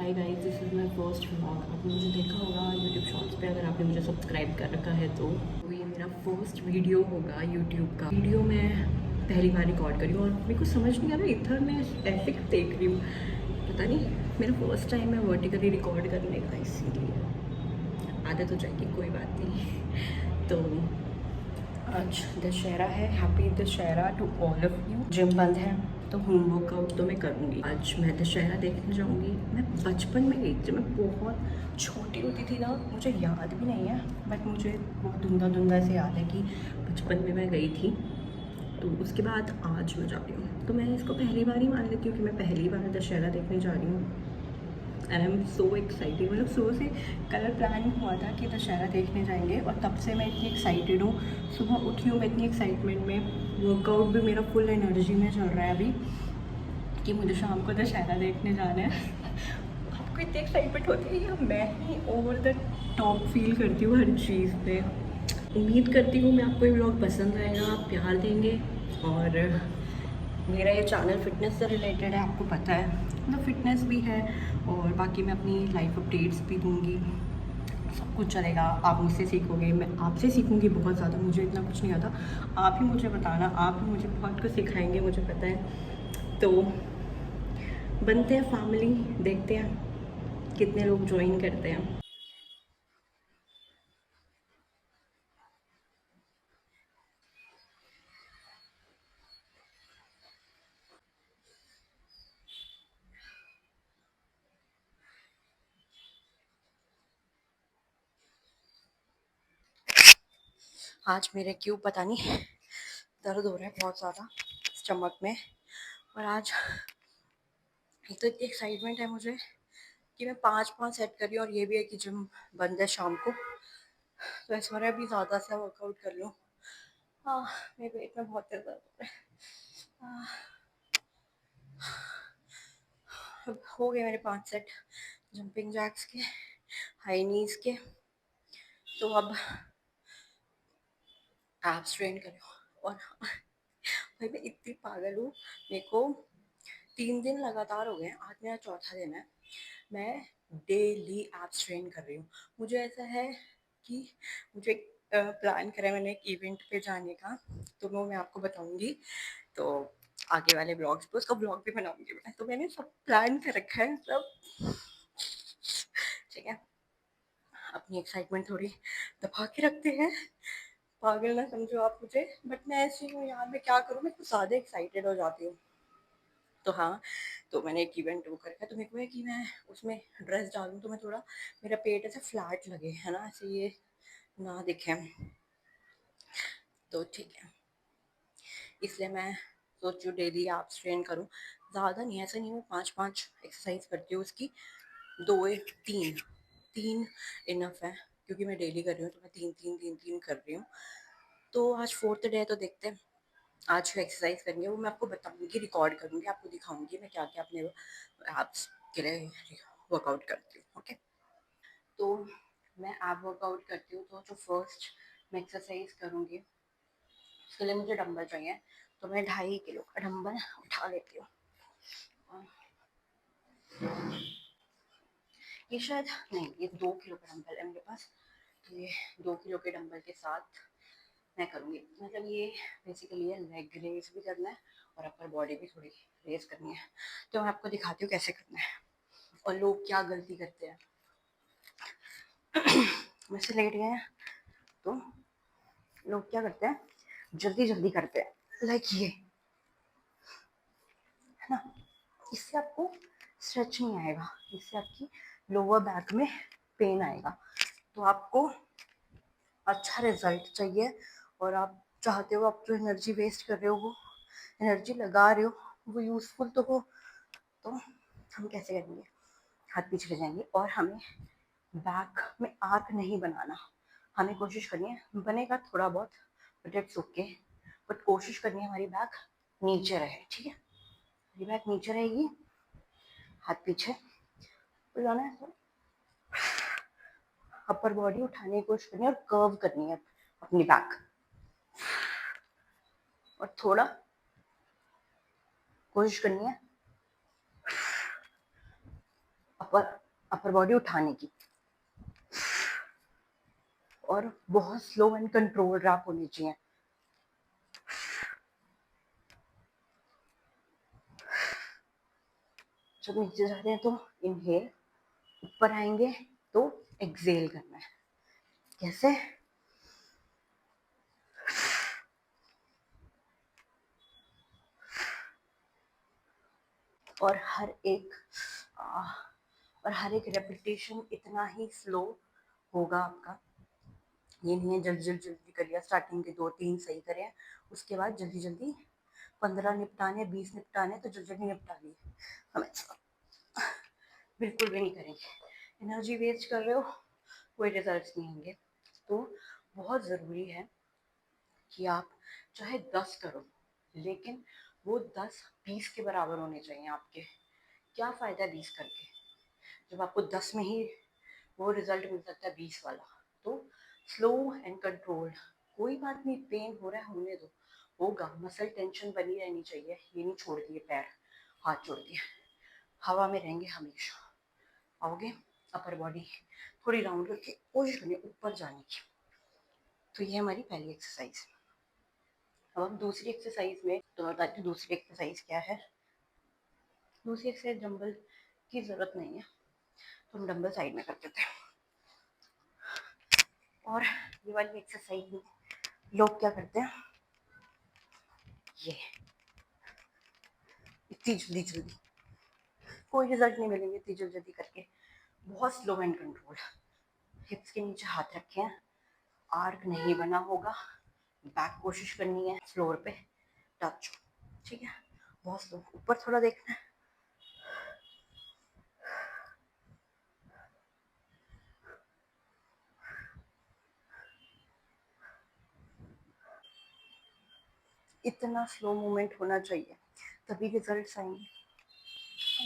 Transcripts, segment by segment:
Hi guys, this is my first vlog. आपने मुझे देखा होगा यूट्यूब शॉर्ट्स पे, अगर आपने मुझे सब्सक्राइब कर रखा है तो ये मेरा फर्स्ट वीडियो होगा यूट्यूब का। वीडियो मैं पहली बार रिकॉर्ड करी हूँ और मेरे को समझ नहीं आ रहा इधर मैं ऐसे क्यों देख रही हूँ, पता नहीं। मेरा फर्स्ट टाइम है वर्टिकली रिकॉर्ड करने का, इसीलिए आदत हो जाएगी, कोई बात नहीं। तो आज दशहरा है, happy Dussehra to all of you. Gym बंद है तो होम वर्कआउट तो मैं करूँगी। आज मैं दशहरा देखने जाऊँगी। मैं बचपन में गई थी, मैं बहुत छोटी होती थी ना, मुझे याद भी नहीं है, बट मुझे बहुत धुंधा धुंधा से याद है कि बचपन में मैं गई थी। तो उसके बाद आज मैं जा रही हूँ, तो मैं इसको पहली बार ही मान लेती हूँ कि मैं पहली बार दशहरा देखने जा रही हूँ। And I am so excited. मतलब सुबह से कल प्लान हुआ था कि दशहरा देखने जाएंगे और तब से मैं इतनी एक्साइटेड हूँ। सुबह उठी हूँ मैं इतनी एक्साइटमेंट में, वर्कआउट भी मेरा फुल एनर्जी में चल रहा है अभी कि मुझे शाम को दशहरा देखने जाना है। आपको इतनी एक्साइटमेंट होती है या मैं ही ओवर द टॉप फील करती हूँ हर चीज़ पे? उम्मीद करती हूँ मैं आपको ये व्लॉग पसंद आएगा, आप प्यार देंगे। और मेरा ये चैनल फ़िटनेस से रिलेटेड है, आपको पता है, मतलब फ़िटनेस भी है और बाकी मैं अपनी लाइफ अपडेट्स भी दूँगी। सब कुछ चलेगा, आप मुझसे सीखोगे, मैं आपसे सीखूँगी बहुत ज़्यादा। मुझे इतना कुछ नहीं आता, आप ही मुझे बताना, आप ही मुझे बहुत कुछ सिखाएंगे, मुझे पता है। तो बनते हैं फैमिली, देखते हैं कितने लोग ज्वाइन करते हैं। आज मेरे क्यों पता नहीं दर्द हो रहा है बहुत ज़्यादा स्टमक में। और आज एक तो इतनी एक्साइटमेंट है मुझे कि मैं 5-5 सेट कर रही हूँ और ये भी है कि जिम बंद है शाम को, तो ऐसा हो रहा है अभी ज़्यादा सा वर्कआउट कर लूँ। हाँ, मेरे पेट में बहुत दर्द हो रहा है। अब हो गए मेरे 5 सेट जंपिंग जैक्स के, हाई नीज के। तो अब एब्स ट्रेन कर रही हूँ। और भाई मैं इतनी पागल हूँ, मेरे को 3 दिन लगातार हो गए हैं, आज मेरा चौथा दिन है। मैं डेली एब्स ट्रेन कर रही हूँ। मुझे ऐसा है कि मुझे प्लान करा है मैंने एक इवेंट पे जाने का, तो वो मैं आपको बताऊंगी। तो आगे वाले ब्लॉग्स पे उसका ब्लॉग भी बनाऊंगी मैं। तो मैंने सब प्लान कर रखा है सब, ठीक है। अपनी एक्साइटमेंट थोड़ी दबा के रखते हैं, पागल ना समझो आप मुझे, बट मैं ऐसी हूँ यार, मैं क्या करूँ, मैं कुछ ज़्यादा एक्साइटेड हो जाती हूँ। तो हाँ, तो मैंने एक इवेंट वो कर रखा है, तो मेरे को है कि मैं उसमें ड्रेस डालूँ तो मैं थोड़ा, मेरा पेट ऐसे फ्लैट लगे, है ना, ऐसे ये ना दिखे, तो ठीक है। इसलिए मैं सोच रही हूँ डेली एब्स ट्रेन करूँ। ज़्यादा नहीं, ऐसा नहीं, मैं 5-5 एक्सरसाइज करती हूँ उसकी, 2 या 3, 3 इनफ है, क्योंकि मैं डेली कर रही हूँ तो मैं 3-3 कर रही हूँ। तो आज 4th डे है, तो देखते हैं आज जो एक्सरसाइज करेंगे वो मैं आपको बताऊंगी, रिकॉर्ड करूंगी, आपको दिखाऊंगी मैं क्या क्या अपने एप्स के लिए वर्कआउट करती हूँ, ओके। तो मैं ऐप वर्कआउट करती हूँ, तो जो फर्स्ट मैं एक्सरसाइज करूँगी उसके लिए मुझे डंबल चाहिए। तो मैं 2.5 किलो का डंबल उठा लेती हूँ। ये शायद नहीं, ये 2 किलो का डंबल है मेरे पास। तो ये 2 किलो के डंबल के साथ मैं करूँगी, मतलब ये बेसिकली ये लेग रेस भी करना है और अपर बॉडी भी थोड़ी रेस करनी है। तो मैं आपको दिखाती हूँ कैसे करना है। और लोग क्या गलती करते हैं, वैसे लेट गए हैं तो लोग क्या करते हैं, जल्दी जल्दी करते हैं, लाइक ये, है ना। इससे आपको स्ट्रेच नहीं आएगा, इससे आपकी लोअर बैक में पेन आएगा। तो आपको अच्छा रिजल्ट चाहिए और आप चाहते हो, आप जो एनर्जी वेस्ट कर रहे हो, वो एनर्जी लगा रहे हो, वो यूज़फुल तो हो। तो हम कैसे करेंगे, हाथ पीछे ले जाएंगे और हमें बैक में आर्क नहीं बनाना। हमें कोशिश करनी है, बनेगा थोड़ा बहुत बट इट्स ओके, बट कोशिश करनी है हमारी बैक नीचे रहे, ठीक है। हमारी बैक नीचे रहेगी, हाथ पीछे जाना है, तो अपर बॉडी उठाने की कोशिश करनी है और कर्व करनी है अपनी बैक, और थोड़ा कोशिश करनी है अपर बॉडी उठाने की, और बहुत स्लो एंड कंट्रोल रैप होनी चाहिए। जब नीचे जाते हैं तो इनहेल, ऊपर आएंगे तो एक्सेल करना है। कैसे? और हर एक रेपिटेशन इतना ही स्लो होगा आपका। ये नहीं है जल्दी जल्दी जल्दी करिए, स्टार्टिंग के 2-3 सही करें, उसके बाद जल्दी जल्दी 15 निपटाने, 20 निपटाने तो जल्दी जल्दी निपटा लिए, हमें बिल्कुल भी नहीं करेंगे। एनर्जी वेस्ट कर रहे हो, कोई रिजल्ट नहीं होंगे। तो बहुत ज़रूरी है कि आप चाहे 10 करो, लेकिन वो 10-20 के बराबर होने चाहिए आपके। क्या फ़ायदा 20 करके जब आपको 10 में ही वो रिजल्ट मिल सकता है 20 वाला। तो स्लो एंड कंट्रोल्ड, कोई बात नहीं, पेन हो रहा है होने दो, होगा। मसल टेंशन बनी रहनी चाहिए, ये नहीं छोड़ दिए पैर हाथ छोड़ दिए, हवा में रहेंगे हमेशा। आओगे अपर बॉडी थोड़ी राउंड करके कोशिश करनी ऊपर जाने की। तो ये हमारी पहली एक्सरसाइज। अब हम दूसरी एक्सरसाइज में, तो मैं बताती हूँ दूसरी एक्सरसाइज क्या है। दूसरी एक्सरसाइज डंबल की ज़रूरत नहीं है, तो हम डंबल साइड में कर देते हैं। और ये वाली एक्सरसाइज में लोग क्या करते हैं, ये इतनी जल्दी जल्दी कोई रिजल्ट नहीं मिलेंगे इतनी जल्दी जल्दी करके। बहुत स्लो एंड कंट्रोल, हिप्स के नीचे हाथ रखें, आर्क नहीं बना होगा, बैक कोशिश करनी है फ्लोर पे टच, ठीक है। बहुत स्लो, ऊपर थोड़ा देखना है। इतना स्लो मूवमेंट होना चाहिए, तभी रिजल्ट्स आएंगे,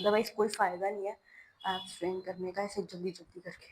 अदरवाइज कोई फ़ायदा नहीं है एप स्ट्रेन करने का ऐसे जल्दी जल्दी करके,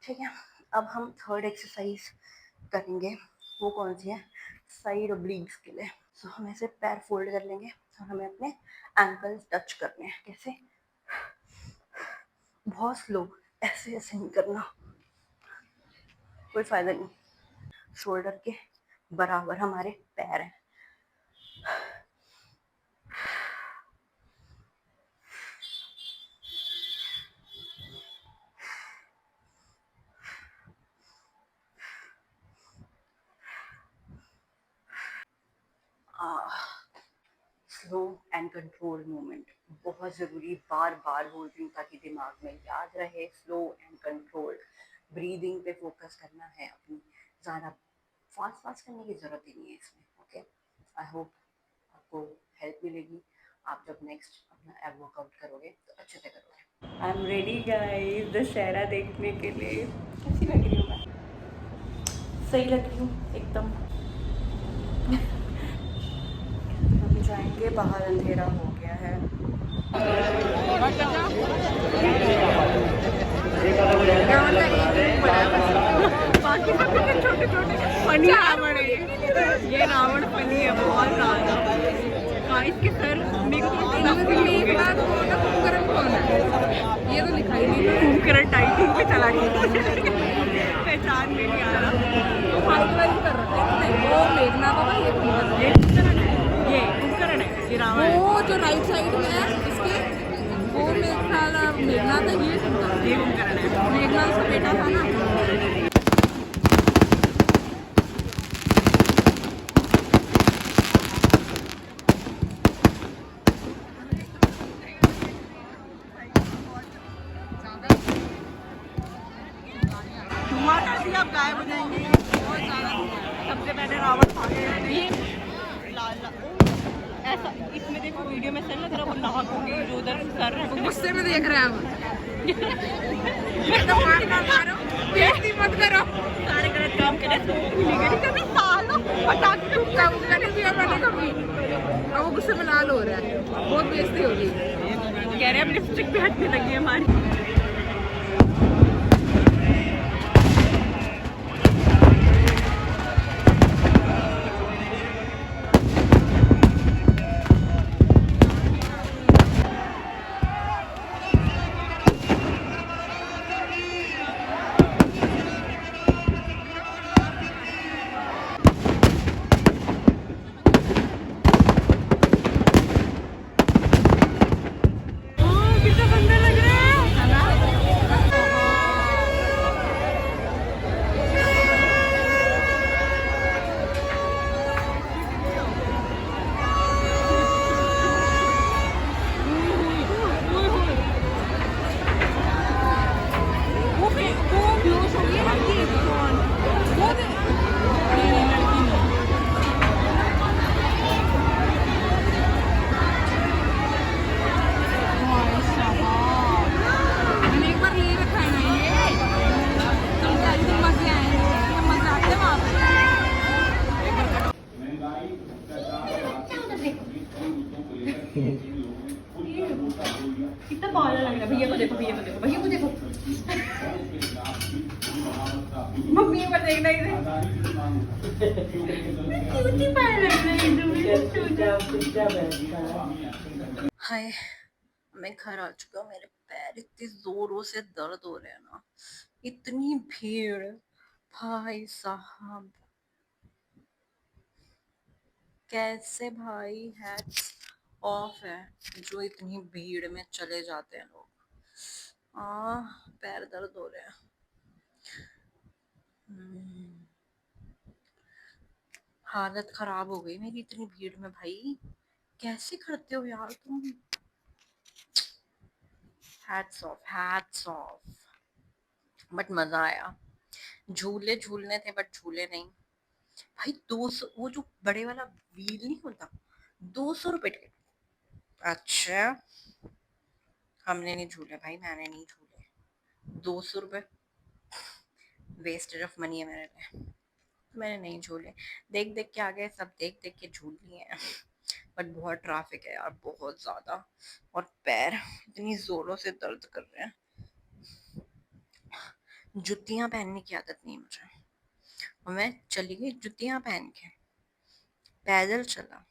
ठीक है। अब हम थर्ड एक्सरसाइज करेंगे, वो कौन सी है, साइड ऑब्लिक्स के लिए। सो हम ऐसे पैर फोल्ड कर लेंगे और हमें अपने एंकल्स टच करने हैं। कैसे? बहुत स्लो, ऐसे ऐसे नहीं करना, कोई फ़ायदा नहीं। शोल्डर के बराबर हमारे पैर हैं। स्लो एंड कंट्रोल मूवमेंट बहुत ज़रूरी, बार बार बोल रही हूँ ताकि दिमाग में याद रहे। स्लो एंड कंट्रोल, ब्रीदिंग पे फोकस करना है अपनी, ज़्यादा फास्ट करने की ज़रूरत ही नहीं है इसमें, ओके। आई होप आपको हेल्प मिलेगी, आप जब नेक्स्ट अपना एब वर्कआउट करोगे तो अच्छे से करोगे। I am ready guys Dussehra देखने के लिए। कैसी लग रही हूँ मैं? सही लग रही हूँ एकदम। हम जाएंगे बाहर, अंधेरा हो गया है। बाकी सब छोटे छोटे फनी रावण है, ये रावण फनी है बहुत ज़्यादा। गाइस के सर मेरे को ये तो लिखा ही नहीं, कुंभकर्ण टाइटिंग पे चला गया, पहचान में नहीं आ रहा। कर रहा है वो मेघना तो ये कुंभकर्ण है, ये रावण। वो जो राइट साइड में है इसके, वो मेरे ख्याल मेघना था, ये कुंभकर्ण है। मेघना उसका बेटा था ना। आप गायब हो जाएंगे, बहुत ज़्यादा। सबसे पहले रावण भागे, ये लाल ऐसा, इसमें देखो वीडियो में सर लग रहा है वो नाक होंगे, जो उधर सर है गुस्से में देख रहे हैं हम। मत करो, सारे गलत काम करे कभी, और वो गुस्से में लाल हो रहा है, बहुत बेइज्जती हो रही है। कह रहे हैं लिपस्टिक भी हटने लगी है हमारी। देखो मम्मी पर देखना ही नहीं क्यूटी पाए लग रही है हाय, मैं घर आ चुका हूँ। मेरे पैर इतने जोरों से दर्द हो रहे हैं ना, इतनी भीड़, भाई साहब कैसे भाई हैट्स ऑफ है जो इतनी भीड़ में चले जाते हैं लोग। आ पैर दर्द हो रहे हैं। हम्म, हालत खराब हो गई मेरी इतनी भीड़ में भाई। कैसे करते हो यार तुम। Hats off. बट मजा आया। झूले झूलने थे बट झूले नहीं भाई। 200, वो जो बड़े वाला व्हील नहीं होता, 200 रुपए टिकट। अच्छा, हमने नहीं झूले भाई, मैंने नहीं झूले। 200 रुपए वेस्टेज ऑफ मनी है मेरे लिए। मैंने नहीं झूले। देख देख के आ गए सब, देख देख के झूल लिए हैं। बट बहुत ट्रैफिक है यार, बहुत ज्यादा। और पैर इतनी जोरों से दर्द कर रहे हैं। जुतियां पहनने की आदत नहीं मुझे, और मैं चली गई जुतियां पहन के, पैदल चला।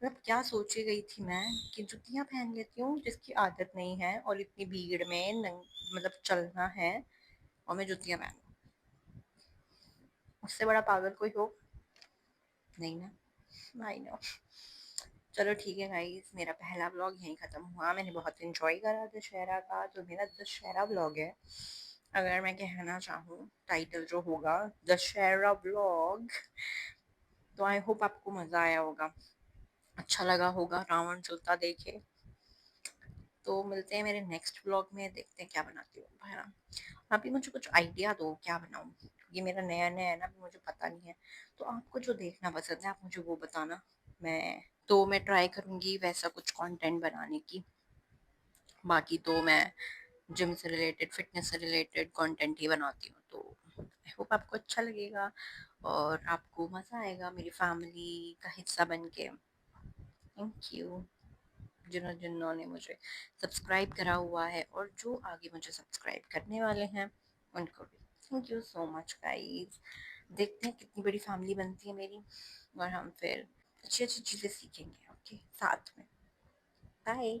मतलब क्या सोची गई थी मैं कि जुतियां पहन लेती हूँ जिसकी आदत नहीं है, और इतनी भीड़ में मतलब चलना है, और मैं जुतियां पहन लूं। उससे बड़ा पागल कोई हो नहीं ना। I know. चलो ठीक है गाइस, मेरा पहला व्लॉग यहीं खत्म हुआ। मैंने बहुत इंजॉय करा दशहरा का, जो मेरा दशहरा व्लॉग है। अगर मैं कहना चाहूँ टाइटल जो होगा दशहरा व्लॉग, तो आई होप आपको मजा आया होगा, अच्छा लगा होगा रावण जलता देखे। तो मिलते हैं मेरे नेक्स्ट व्लॉग में, देखते हैं क्या बनाती हूँ है ना। अभी मुझे कुछ आइडिया दो क्या बनाऊँ, ये मेरा नया नया है ना, अभी मुझे पता नहीं है। तो आपको जो देखना पसंद है आप मुझे वो बताना। मैं ट्राई करूँगी वैसा कुछ कंटेंट बनाने की। बाकी तो मैं जिम से रिलेटेड, फिटनेस से रिलेटेड कंटेंट ही बनाती हूँ। तो आई होप आपको अच्छा लगेगा और आपको मज़ा आएगा मेरी फैमिली का हिस्सा बन के। थैंक यू जिन्होंने मुझे सब्सक्राइब करा हुआ है, और जो आगे मुझे सब्सक्राइब करने वाले हैं उनको भी thank you so much guys. देखते हैं कितनी बड़ी फैमिली बनती है मेरी, और हम फिर अच्छी अच्छी चीज़ें सीखेंगे ओके साथ में। बाय।